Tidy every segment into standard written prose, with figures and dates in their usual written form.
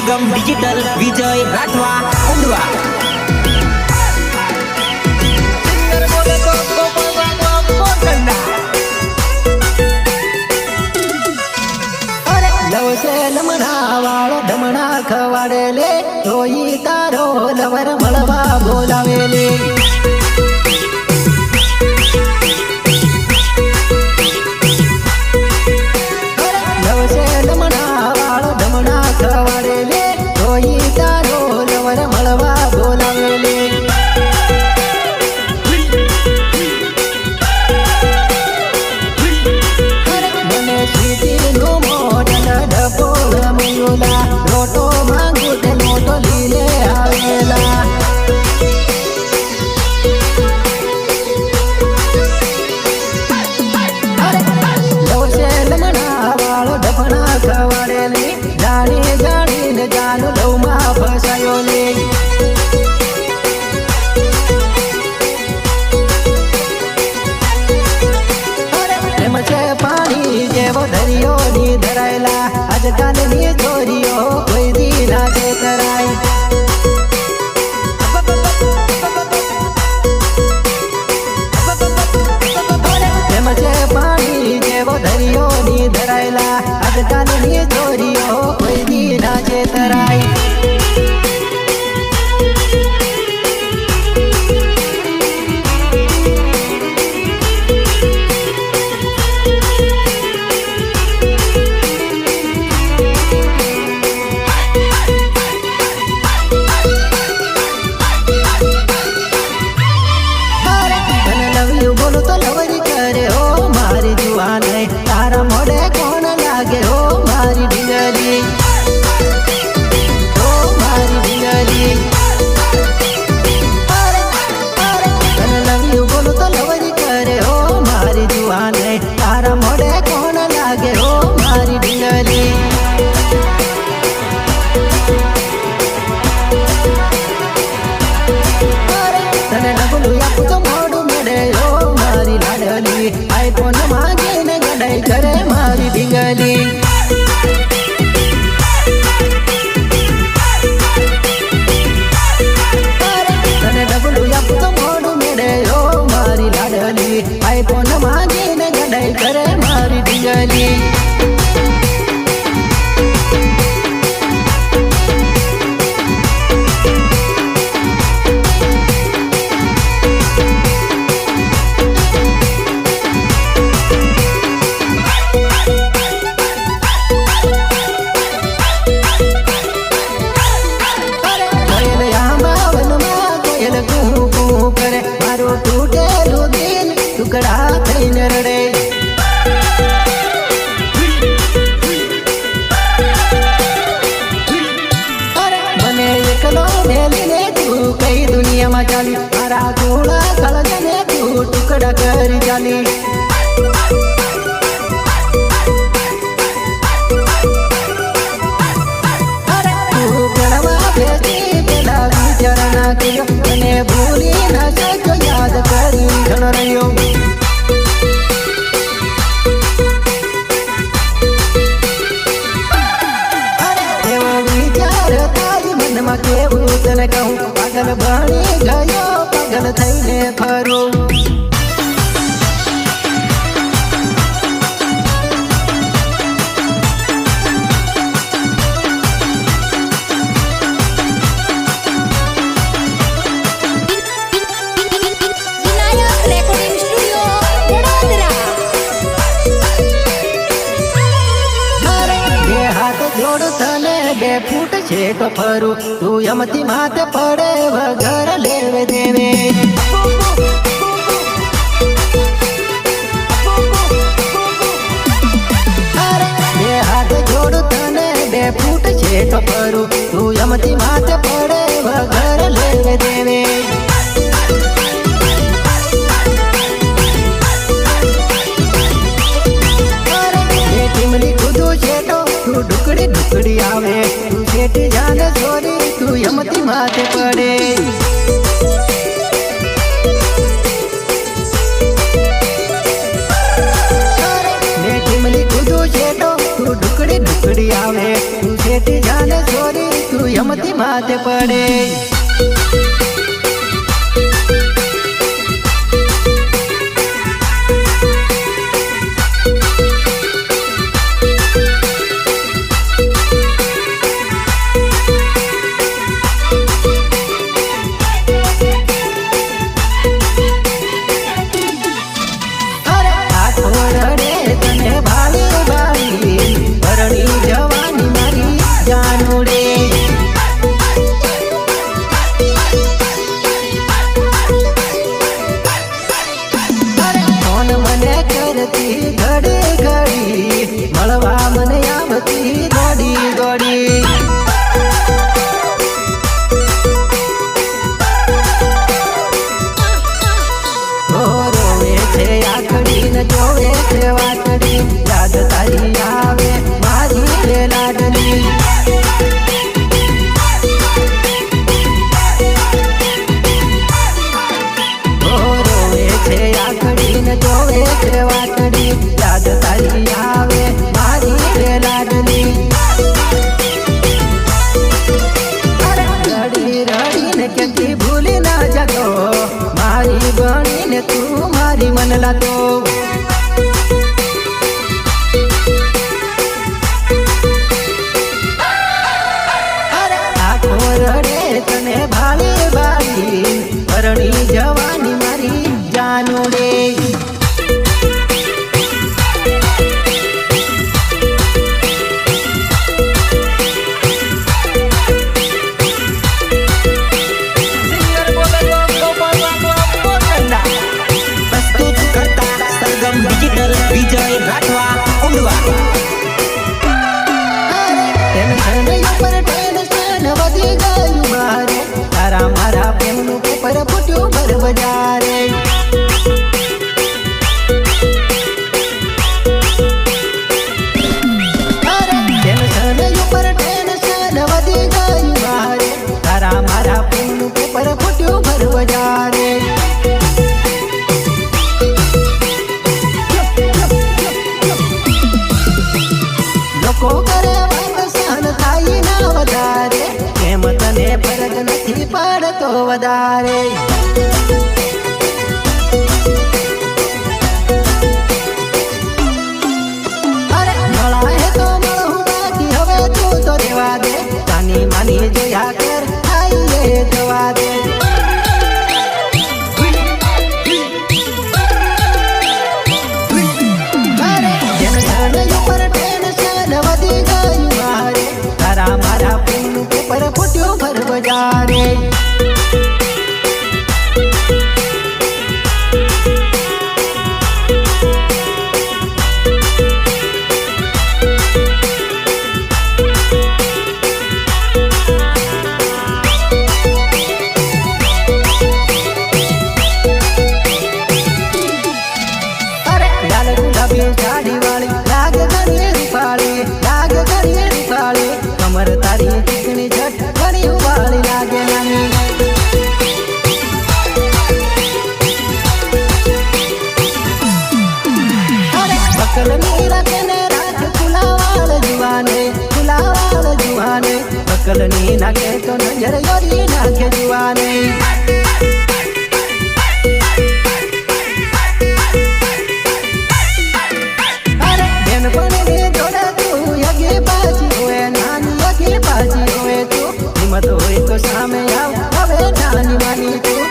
નિગમ digital વિજય રાઠવા ઉંડવા લવસે લમણા વાળો ધમણા ખવાડે લે જોઈ તારો લવર મળવા બોલાવે લે લવસે લમણા વાળો ધમણા ખવાડે લે જોઈ તારો લવર મળવા બોલાવે લે મને સ્વીટી નો મોડલ ડબો રમયુલા લોટો માંગુ તે લોટો લીલે આવેલા લવસે લમણા વાળો ડફણા ખવાડે લે જાણી જાણીને જાનું લવમાં ફસાયો લે એમ છે પાણી જેવો દરિયો ની ધરાયેલા આજકાલની ચોરીઓ કોઈ દી ના છેતરાય એમ છે પાણી જેવો દરિયો ની ધરાયેલા આજકાલની ચોરીઓ કોઈ દી ના છેતરાય તારા મોઢે કોણ લાગે હો મારી ઢીંગલી હો મારી ઢીંગલી તને લવ યુ બોલું તો લવરી કરે હો મારી જુવાને તારા મોઢે કોણ લાગે હો મારી ઢીંગલી તને નગલું આપું તો મોઢું મળે હો મારી લાડલી આઈફોન માંગીને ગડાઈ કરે મારી ઢીંગલી તને ડબલું આપું તો મોઢું મળે હો મારી લાડલી આઈફોન માંગીને ગડાઈ કરે મારી ઢીંગલી કરે મારું તૂટેલું દિલ ટુકડા થઈને રડે મને એકલો મેલીને તું કઈ દુનિયામાં ચાલી મારા ગોળા કળજને તું ટુકડા કરી ચાલી તું ગળવા બેસી પેલા વિચાર ના કર્યો મને ભૂલી ના શકો યાદ કરી ઘણ રહ્યો એવો વિચાર તારી મનમાં કેવું તને કહું પાગલ બની ગયો પાગલ થઈને ફરું બે ફૂટ છે તો ફરું તું યમતી માથે પડે વગર લેવે દેવે બે હાથ જોડું તને બે ફૂટ છે તો ફરું તું યમતી માથે પડે વગર લેવે દેવે ટીમલી કૂદું છે તો તું ઢુકડી ઢુકડી આવે તું શેઠી જાને છોરી તું યમતી માથે પડે ટીમલી કૂદું છે તો તું ઢુકડી ઢુકડી આવે તું શેઠી જાને છોરી માથે પડે. ઘડી ઘડી મળવા મને આવતી દોડી દોડી. રોવે છે આખડી ને જોવે છે વાટડી, યાદ તારી આવે મારી રે લાડલી. રોવે છે આખડી ને જોવે છે વાટડી, યાદ તારી આવે મારી રે લાડલી. રડી રડીને કેથી ભૂલી ના જતો, મારી બનીને તું મારી મન લાતો. આખો રડે તને ભાળી ભાળી, પરણી જવાની મારી જાનુડે. ડિજિટલ વિજય રાઠવા ઉંડવા. ટેન્શન ઉપર ટેન્શન વધી ગયું મારે, તારા મારા પ્રેમનું પેપર ફૂટ્યું ભર બજારે. ટેન્શન ઉપર ટેન્શન વધી ગયું મારે, તારા મારા પ્રેમનું પેપર ફૂટ્યું ભર બજારે. લોકો કરે વાત સહન થાય ના વધારે, કેમ તને ફરક નથી પડતો વધારે. અરે મળાય તો મળું, બાકી હવે તું તો રેવા દે. તાની માની જોયા કર આઈએ જવા દે. વધી ગયું મારે, તારા મારા પ્રેમનું પેપર ફૂટ્યું ભર બજારે. અરે લાલ ગુલાબી સાડી વાળી લાગ ઘણી રૂપાળી, લાગ ઘણી રૂપાળી. કમર તારી ચીકણી છટ ઘણી ઉવાળી લાગે નાની. અરે બકલની રાખે ને રાખ ફુલાવાળ જુવાને, ફુલાવાળ જુવાને. બકલની નાખે તો નજર યોરી નાખે જુવાને. હિંમત હોય તો સામે આવ, હવે નાની માની તું.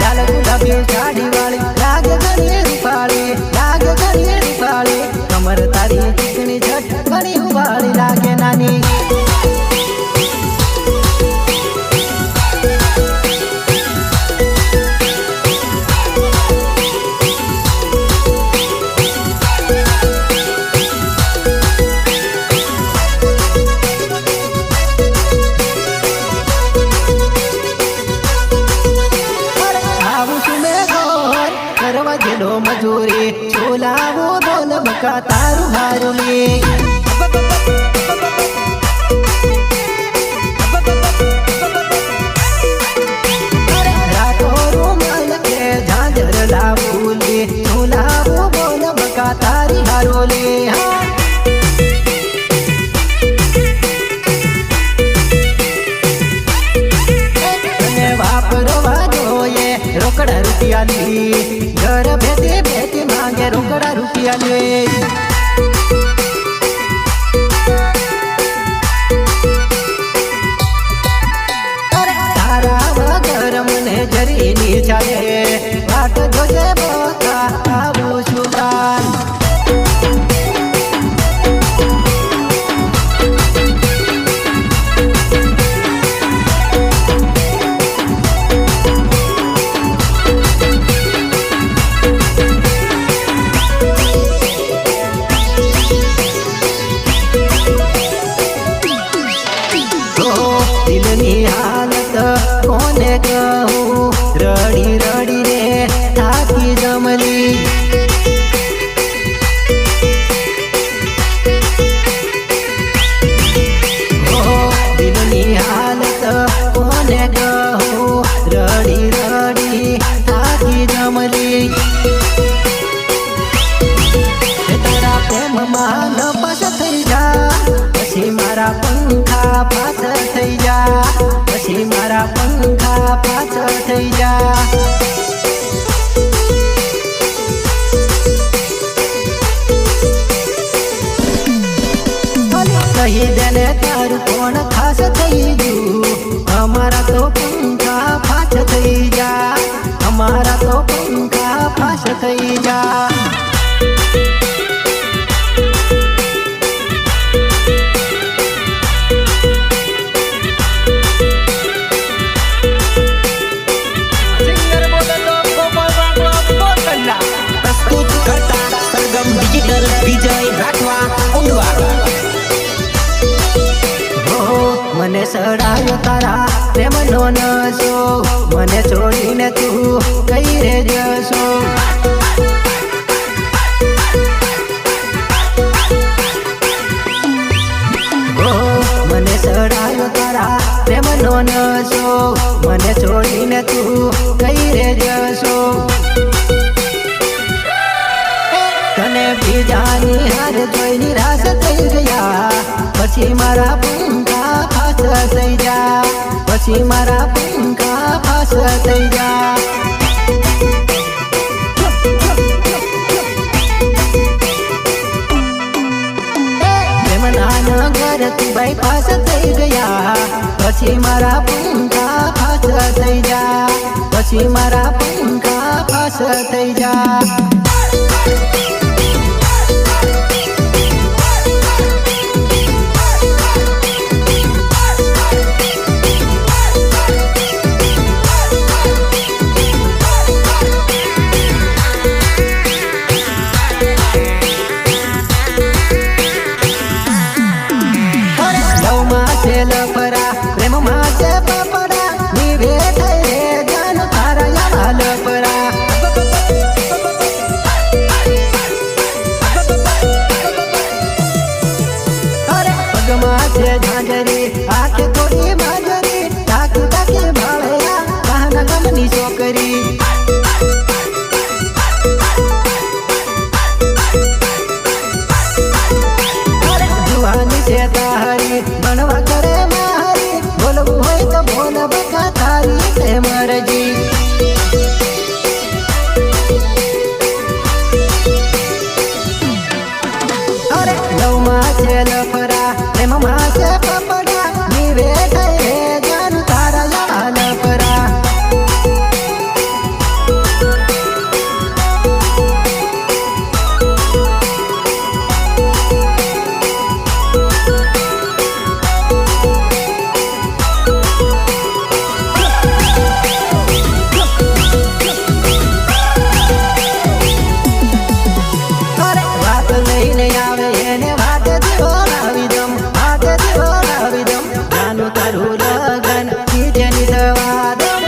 લાલ ગુલાબી સાડી વાળી લાગ ઘણી રૂપાળી, લાગ ઘણી રૂપાળી. કમર તારી ચીકણી છટ ઘણી ઉવાળી લાગે નાની. જેલો મજૂરી છોલાવો બોલ બકા તારું હારું લે. રાતો રૂમાલ કે ઝાંઝર લાવું લે, છોલાવો બોલ બકા તારી રૂપિયા લી ઘર ભેટી ભેટી માંગે રોકડા રૂપિયા લે તારા વગર મને જરી ની ચાલે વાટ જોજે બોકા આવું છું કાલ દિલની હાલત કોને કહું રડી રડી રે થાકી જમલી દિલની હાલત કોને કહું રડી રડી થાકી જમલી તારા પ્રેમમાં નપાસ થઈ જા પછી મારા પંખા પાછળ થઈ જા પછી મારા પંખા પાછળ થઈ જા કહી દેને તારું કોણ ખાસ થઈ ગયું અમારા તો પંખા પાછ થઈ જા અમારા તો પંખા પાછ થઈ જા ડિજિટલ વિજય રાઠવા ઉંડવા મને સડાયો તારા પ્રેમનો નશો મને છોડીને તું કઈ રે જશો મને સડાયો તારા પ્રેમનો નશો મને છોડીને તું કઈ રે જશો તને બીજાની હાર જોઈ નિરાશ થઈ ગયા પછી મારા પંખા ફાસ થઈ જા પછી મારા પંખા ફાસ થઈ જા પ્રેમના નગર તું બાયપાસ થઈ ગયા પછી મારા પંખા ફાસ થઈ જા પછી મારા પંખા ફાસ થઈ જા લફરા પ્રેમમાં છે પપડા નીવે થઈ રે જાન તારા યા લફરા અરે પગમાં છે ઝાંઝરી આંખે થોડી માજરી તાકી તાકી ભાળ્યા બહાના ગમની છોકરી જુવાની છે તારી બનવા કરે મારી બોલવું હોય તો બોલ બકા તારી તે મરજી અરે લવમાં છે લફરા પ્રેમમાં છે પપડા નીવે થઈ રે જાન તારા યા લફરા લઈને આવે એને વાત જીવડાવી દમ વાત જીવડાવી દમ નાનું તારું લગન જેની દવા દમ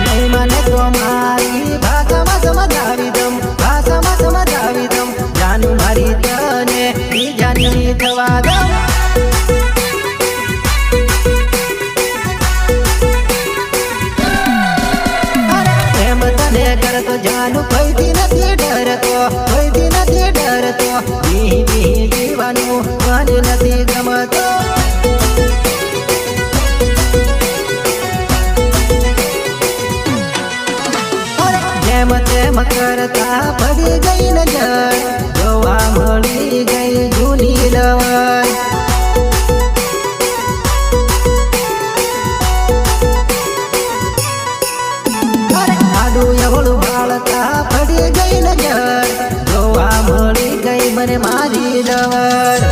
નહીં મને તો મારી ભાષામાં સમજાવી દમ ભાષામાં સમજાવી દમ જાનું મારી તને બીજાની થવા દમ કરતો જાનું કોઈથી નથી ડરતો કોઈથી નથી મને મારી લવર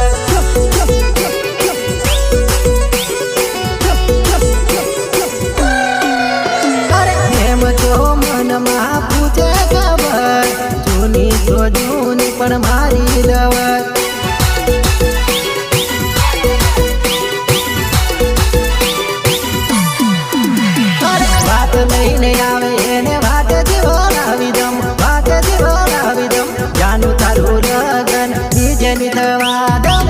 અરે એમ તો મનમાં પૂછે ખબર જૂની તો જૂની પણ મારી લવર વાત લઈને આવે એને વાત જેવો લાવી દમ વાત જેવો લાવી દમ જાનું તારું લગન બીજેની થવા દમ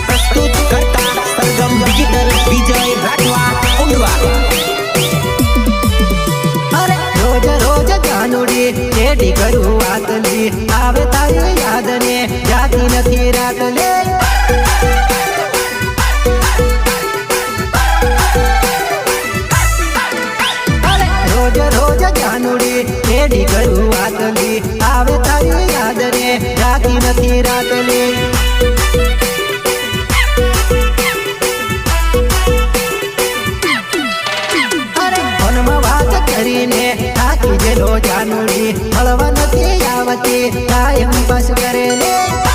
પ્રસ્તુત કરતા સરગમ ડિજિટલ વિજય રાઠવા ઉંડવા રોજ રોજ જાનુડી રેડી કરું વાતલી આવે તારી યાદ ને જાતી નથી રાત લે રોજ રોજ જાનુડી રેડી કરું વાતલી આવે તારી યાદ ને જાતી નથી રાત લે કરીને થાકી ગયેલો જાનુડી મળવા નથી આવતી કાયમ બસ કરે લે